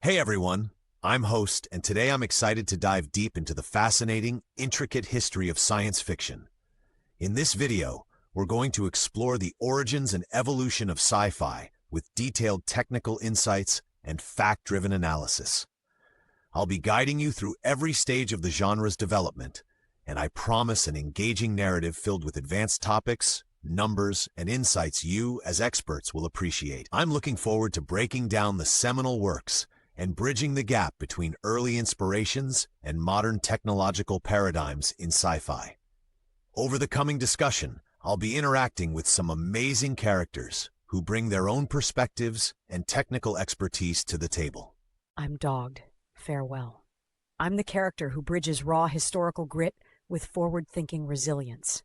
Hey everyone, I'm Host, and today I'm excited to dive deep into the fascinating, intricate history of science fiction. In this video, we're going to explore the origins and evolution of sci-fi with detailed technical insights and fact-driven analysis. I'll be guiding you through every stage of the genre's development, and I promise an engaging narrative filled with advanced topics, numbers, and insights you, as experts, will appreciate. I'm looking forward to breaking down the seminal works and bridging the gap between early inspirations and modern technological paradigms in sci-fi. Over the coming discussion, I'll be interacting with some amazing characters who bring their own perspectives and technical expertise to the table. I'm dogged. Farewell. I'm the character who bridges raw historical grit with forward-thinking resilience.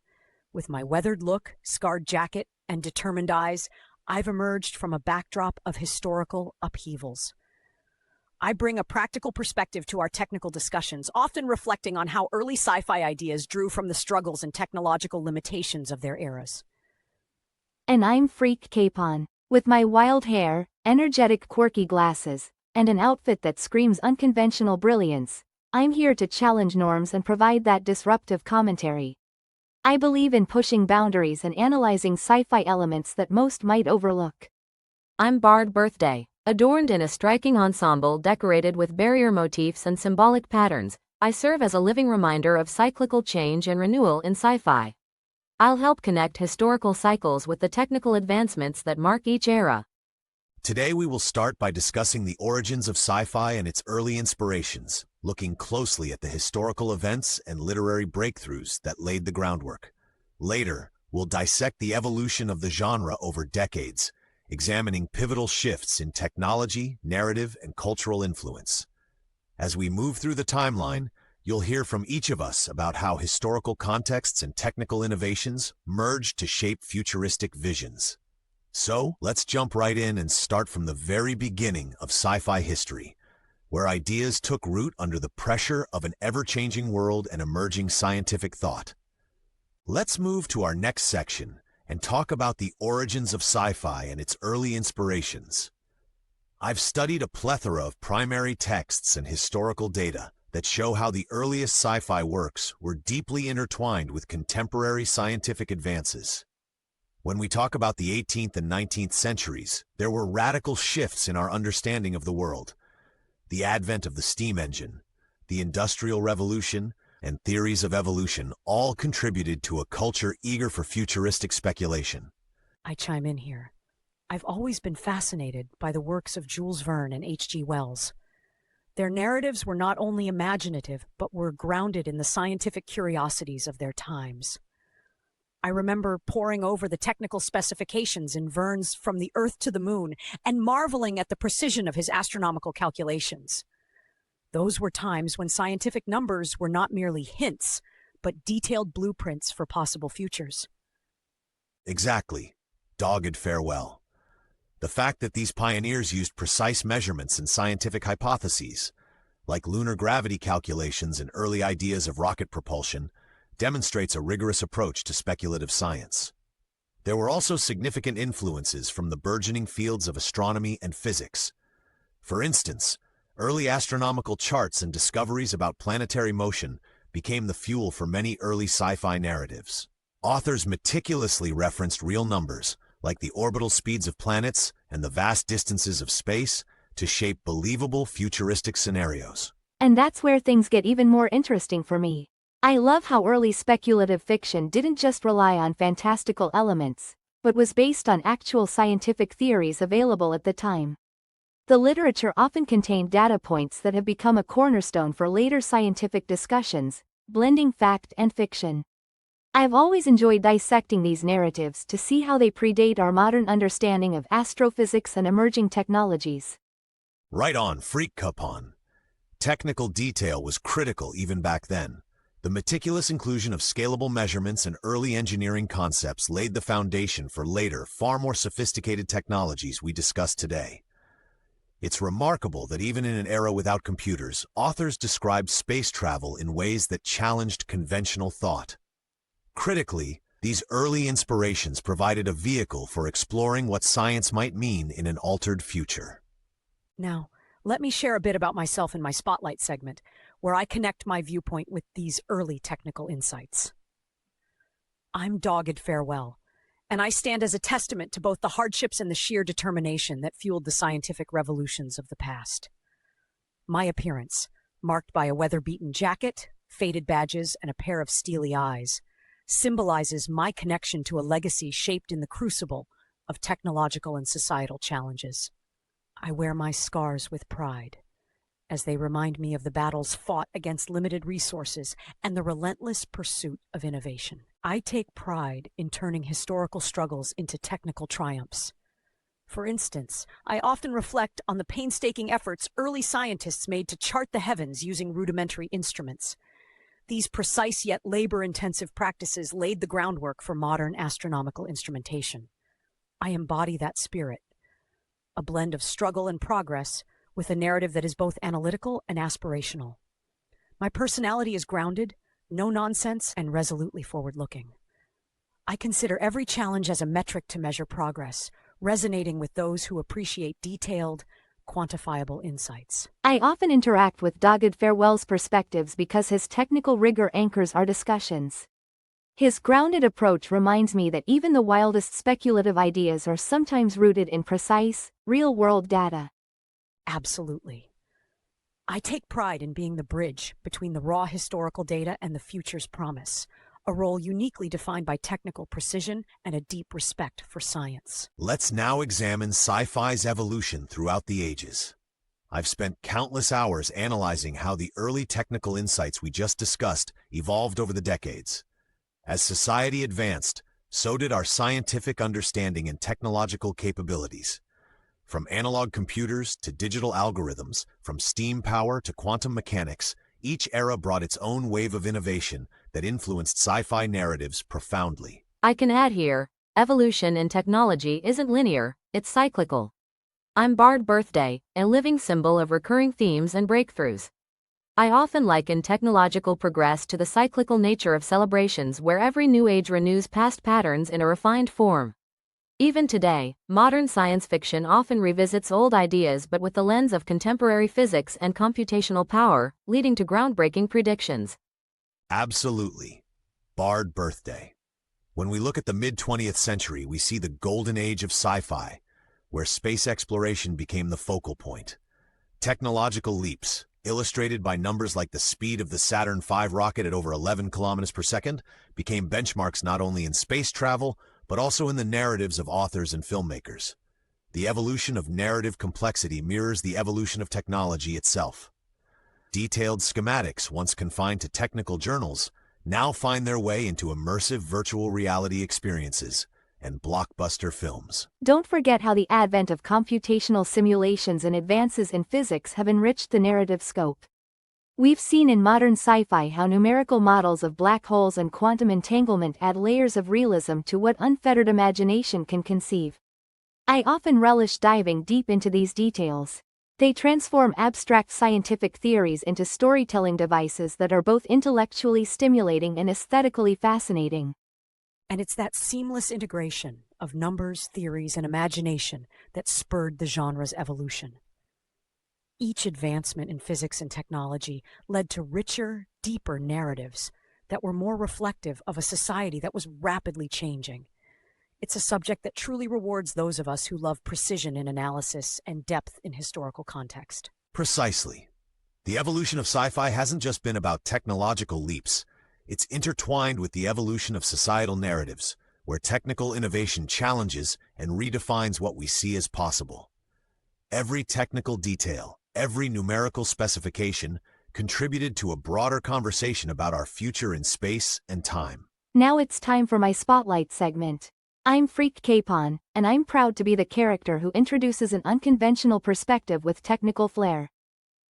With my weathered look, scarred jacket, and determined eyes, I've emerged from a backdrop of historical upheavals. I bring a practical perspective to our technical discussions, often reflecting on how early sci-fi ideas drew from the struggles and technological limitations of their eras. And I'm Freak Capon, with my wild hair, energetic quirky glasses, and an outfit that screams unconventional brilliance. I'm here to challenge norms and provide that disruptive commentary. I believe in pushing boundaries and analyzing sci-fi elements that most might overlook. I'm Bard Birthday. Adorned in a striking ensemble decorated with barrier motifs and symbolic patterns, I serve as a living reminder of cyclical change and renewal in sci-fi. I'll help connect historical cycles with the technical advancements that mark each era. Today we will start by discussing the origins of sci-fi and its early inspirations, looking closely at the historical events and literary breakthroughs that laid the groundwork. Later, we'll dissect the evolution of the genre over decades, examining pivotal shifts in technology, narrative, and cultural influence. As we move through the timeline, you'll hear from each of us about how historical contexts and technical innovations merged to shape futuristic visions. So, let's jump right in and start from the very beginning of sci-fi history, where ideas took root under the pressure of an ever-changing world and emerging scientific thought. Let's move to our next section and talk about the origins of sci-fi and its early inspirations. I've studied a plethora of primary texts and historical data that show how the earliest sci-fi works were deeply intertwined with contemporary scientific advances. When we talk about the 18th and 19th centuries, there were radical shifts in our understanding of the world. The advent of the steam engine, the Industrial Revolution, and theories of evolution all contributed to a culture eager for futuristic speculation. I chime in here. I've always been fascinated by the works of Jules Verne and H.G. Wells. Their narratives were not only imaginative, but were grounded in the scientific curiosities of their times. I remember poring over the technical specifications in Verne's From the Earth to the Moon and marveling at the precision of his astronomical calculations. Those were times when scientific numbers were not merely hints, but detailed blueprints for possible futures. Exactly. Dogged farewell. The fact that these pioneers used precise measurements and scientific hypotheses, like lunar gravity calculations and early ideas of rocket propulsion, demonstrates a rigorous approach to speculative science. There were also significant influences from the burgeoning fields of astronomy and physics. For instance, early astronomical charts and discoveries about planetary motion became the fuel for many early sci-fi narratives. Authors meticulously referenced real numbers, like the orbital speeds of planets and the vast distances of space, to shape believable futuristic scenarios. And that's where things get even more interesting for me. I love how early speculative fiction didn't just rely on fantastical elements, but was based on actual scientific theories available at the time. The literature often contained data points that have become a cornerstone for later scientific discussions, blending fact and fiction. I've always enjoyed dissecting these narratives to see how they predate our modern understanding of astrophysics and emerging technologies. Right on, Freak Capon. Technical detail was critical even back then. The meticulous inclusion of scalable measurements and early engineering concepts laid the foundation for later, far more sophisticated technologies we discuss today. It's remarkable that even in an era without computers, authors described space travel in ways that challenged conventional thought. Critically, these early inspirations provided a vehicle for exploring what science might mean in an altered future. Now, Let me share a bit about myself in my Spotlight segment, where I connect my viewpoint with these early technical insights. I'm Dogged Farewell, and I stand as a testament to both the hardships and the sheer determination that fueled the scientific revolutions of the past. My appearance, marked by a weather-beaten jacket, faded badges, and a pair of steely eyes, symbolizes my connection to a legacy shaped in the crucible of technological and societal challenges. I wear my scars with pride, as they remind me of the battles fought against limited resources and the relentless pursuit of innovation. I take pride in turning historical struggles into technical triumphs. For instance, I often reflect on the painstaking efforts early scientists made to chart the heavens using rudimentary instruments. These precise yet labor-intensive practices laid the groundwork for modern astronomical instrumentation. I embody that spirit, a blend of struggle and progress with a narrative that is both analytical and aspirational. My personality is grounded, no nonsense, and resolutely forward-looking. I consider every challenge as a metric to measure progress, resonating with those who appreciate detailed, quantifiable insights. I often interact with Dogged Farewell's perspectives because his technical rigor anchors our discussions. His grounded approach reminds me that even the wildest speculative ideas are sometimes rooted in precise, real-world data. Absolutely. I take pride in being the bridge between the raw historical data and the future's promise, a role uniquely defined by technical precision and a deep respect for science. Let's now examine sci-fi's evolution throughout the ages. I've spent countless hours analyzing how the early technical insights we just discussed evolved over the decades. As society advanced, so did our scientific understanding and technological capabilities. From analog computers to digital algorithms, from steam power to quantum mechanics, each era brought its own wave of innovation that influenced sci-fi narratives profoundly. I can add here, evolution in technology isn't linear, it's cyclical. I'm Bard Birthday, a living symbol of recurring themes and breakthroughs. I often liken technological progress to the cyclical nature of celebrations where every new age renews past patterns in a refined form. Even today, modern science fiction often revisits old ideas but with the lens of contemporary physics and computational power, leading to groundbreaking predictions. Absolutely. Bard Birthday. When we look at the mid-20th century, we see the golden age of sci-fi, where space exploration became the focal point. Technological leaps, illustrated by numbers like the speed of the Saturn V rocket at over 11 kilometers per second, became benchmarks not only in space travel, but also in the narratives of authors and filmmakers. The evolution of narrative complexity mirrors the evolution of technology itself. Detailed schematics, once confined to technical journals, now find their way into immersive virtual reality experiences and blockbuster films. Don't forget how the advent of computational simulations and advances in physics have enriched the narrative scope. We've seen in modern sci-fi how numerical models of black holes and quantum entanglement add layers of realism to what unfettered imagination can conceive. I often relish diving deep into these details. They transform abstract scientific theories into storytelling devices that are both intellectually stimulating and aesthetically fascinating. And it's that seamless integration of numbers, theories, and imagination that spurred the genre's evolution. Each advancement in physics and technology led to richer, deeper narratives that were more reflective of a society that was rapidly changing. It's a subject that truly rewards those of us who love precision in analysis and depth in historical context. Precisely. The evolution of sci-fi hasn't just been about technological leaps. It's intertwined with the evolution of societal narratives, where technical innovation challenges and redefines what we see as possible. Every technical detail, every numerical specification contributed to a broader conversation about our future in space and time. Now it's time for my Spotlight segment. I'm Freak Capon, and I'm proud to be the character who introduces an unconventional perspective with technical flair.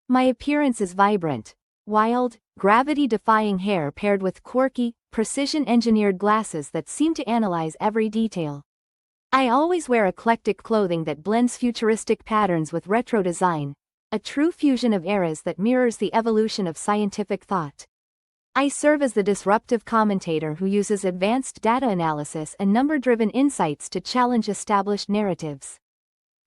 My appearance is vibrant, wild, gravity-defying hair paired with quirky, precision-engineered glasses that seem to analyze every detail. I always wear eclectic clothing that blends futuristic patterns with retro design, a true fusion of eras that mirrors the evolution of scientific thought. I serve as the disruptive commentator who uses advanced data analysis and number-driven insights to challenge established narratives.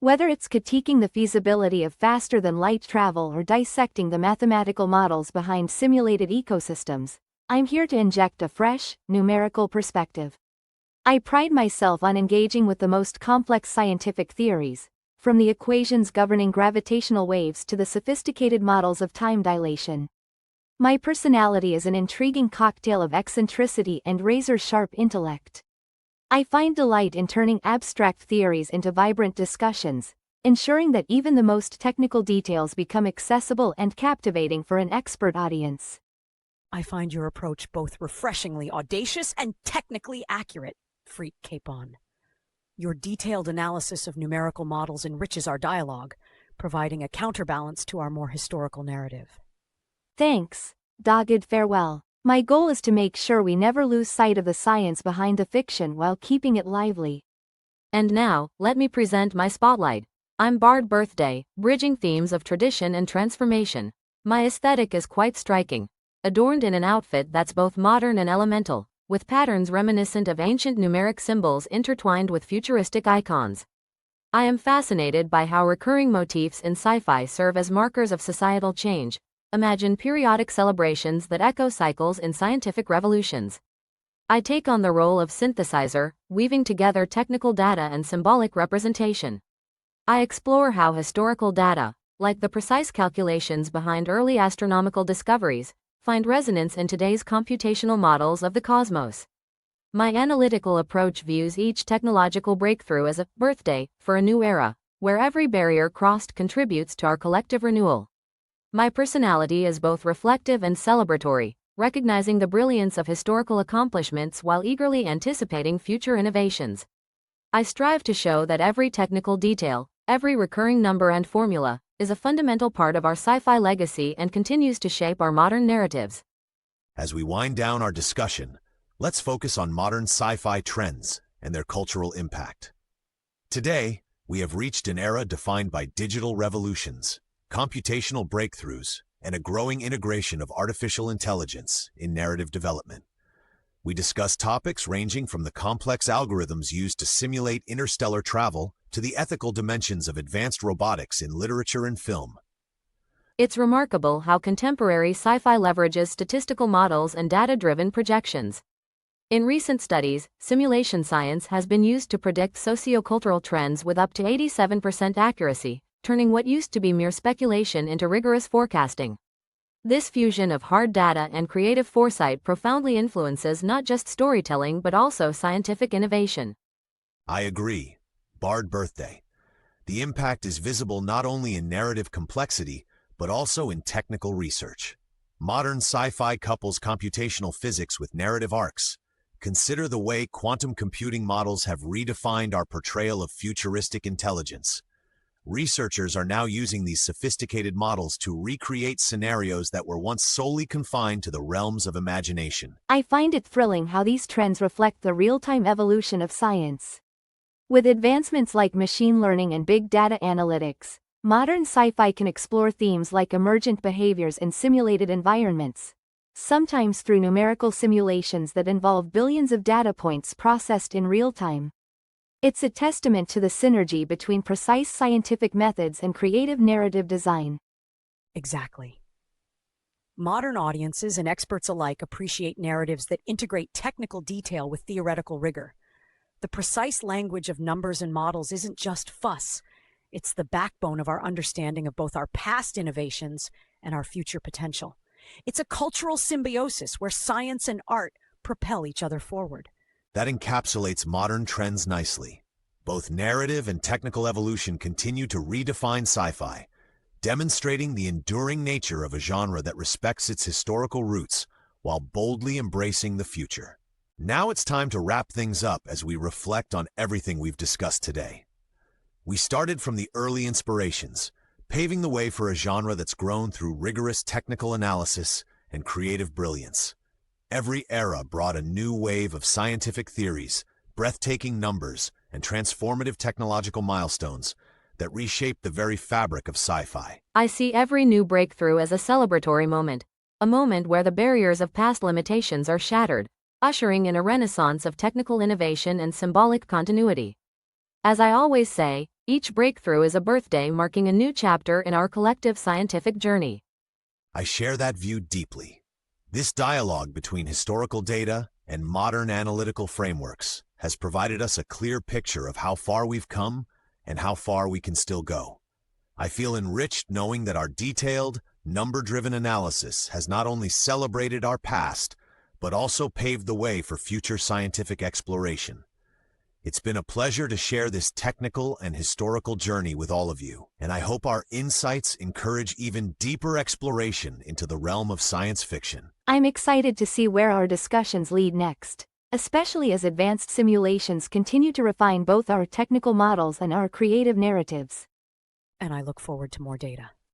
Whether it's critiquing the feasibility of faster-than-light travel or dissecting the mathematical models behind simulated ecosystems, I'm here to inject a fresh, numerical perspective. I pride myself on engaging with the most complex scientific theories, from the equations governing gravitational waves to the sophisticated models of time dilation. My personality is an intriguing cocktail of eccentricity and razor-sharp intellect. I find delight in turning abstract theories into vibrant discussions, ensuring that even the most technical details become accessible and captivating for an expert audience. I find your approach both refreshingly audacious and technically accurate, Freak Capon. Your detailed analysis of numerical models enriches our dialogue, providing a counterbalance to our more historical narrative. Thanks, dogged farewell. My goal is to make sure we never lose sight of the science behind the fiction while keeping it lively. And now, let me present my spotlight. I'm Bard Birthday, bridging themes of tradition and transformation. My aesthetic is quite striking, adorned in an outfit that's both modern and elemental, with patterns reminiscent of ancient numeric symbols intertwined with futuristic icons. I am fascinated by how recurring motifs in sci-fi serve as markers of societal change. Imagine periodic celebrations that echo cycles in scientific revolutions. I take on the role of synthesizer, weaving together technical data and symbolic representation. I explore how historical data, like the precise calculations behind early astronomical discoveries, find resonance in today's computational models of the cosmos. My analytical approach views each technological breakthrough as a birthday for a new era, where every barrier crossed contributes to our collective renewal. My personality is both reflective and celebratory, recognizing the brilliance of historical accomplishments while eagerly anticipating future innovations. I strive to show that every technical detail, every recurring number and formula, is a fundamental part of our sci-fi legacy and continues to shape our modern narratives. As we wind down our discussion, let's focus on modern sci-fi trends and their cultural impact. Today, we have reached an era defined by digital revolutions, computational breakthroughs, and a growing integration of artificial intelligence in narrative development. We discuss topics ranging from the complex algorithms used to simulate interstellar travel to the ethical dimensions of advanced robotics in literature and film. It's remarkable how contemporary sci-fi leverages statistical models and data-driven projections. In recent studies, simulation science has been used to predict sociocultural trends with up to 87% accuracy, turning what used to be mere speculation into rigorous forecasting. This fusion of hard data and creative foresight profoundly influences not just storytelling but also scientific innovation. I agree. Bard Birthday. The impact is visible not only in narrative complexity, but also in technical research. Modern sci-fi couples computational physics with narrative arcs. Consider the way quantum computing models have redefined our portrayal of futuristic intelligence. Researchers are now using these sophisticated models to recreate scenarios that were once solely confined to the realms of imagination. I find it thrilling how these trends reflect the real-time evolution of science. With advancements like machine learning and big data analytics, modern sci-fi can explore themes like emergent behaviors in simulated environments, sometimes through numerical simulations that involve billions of data points processed in real time. It's a testament to the synergy between precise scientific methods and creative narrative design. Exactly. Modern audiences and experts alike appreciate narratives that integrate technical detail with theoretical rigor. The precise language of numbers and models isn't just fuss. It's the backbone of our understanding of both our past innovations and our future potential. It's a cultural symbiosis where science and art propel each other forward. That encapsulates modern trends nicely. Both narrative and technical evolution continue to redefine sci-fi, demonstrating the enduring nature of a genre that respects its historical roots while boldly embracing the future. Now it's time to wrap things up as we reflect on everything we've discussed today. We started from the early inspirations, paving the way for a genre that's grown through rigorous technical analysis and creative brilliance. Every era brought a new wave of scientific theories, breathtaking numbers, and transformative technological milestones that reshaped the very fabric of sci-fi. I see every new breakthrough as a celebratory moment, a moment where the barriers of past limitations are shattered, ushering in a renaissance of technical innovation and symbolic continuity. As I always say, Each breakthrough is a birthday marking a new chapter in our collective scientific journey. I share that view deeply. This dialogue between historical data and modern analytical frameworks has provided us a clear picture of how far we've come and how far we can still go. I feel enriched knowing that our detailed, number-driven analysis has not only celebrated our past, but also paved the way for future scientific exploration. It's been a pleasure to share this technical and historical journey with all of you, and I hope our insights encourage even deeper exploration into the realm of science fiction. I'm excited to see where our discussions lead next, especially as advanced simulations continue to refine both our technical models and our creative narratives. And I look forward to more data.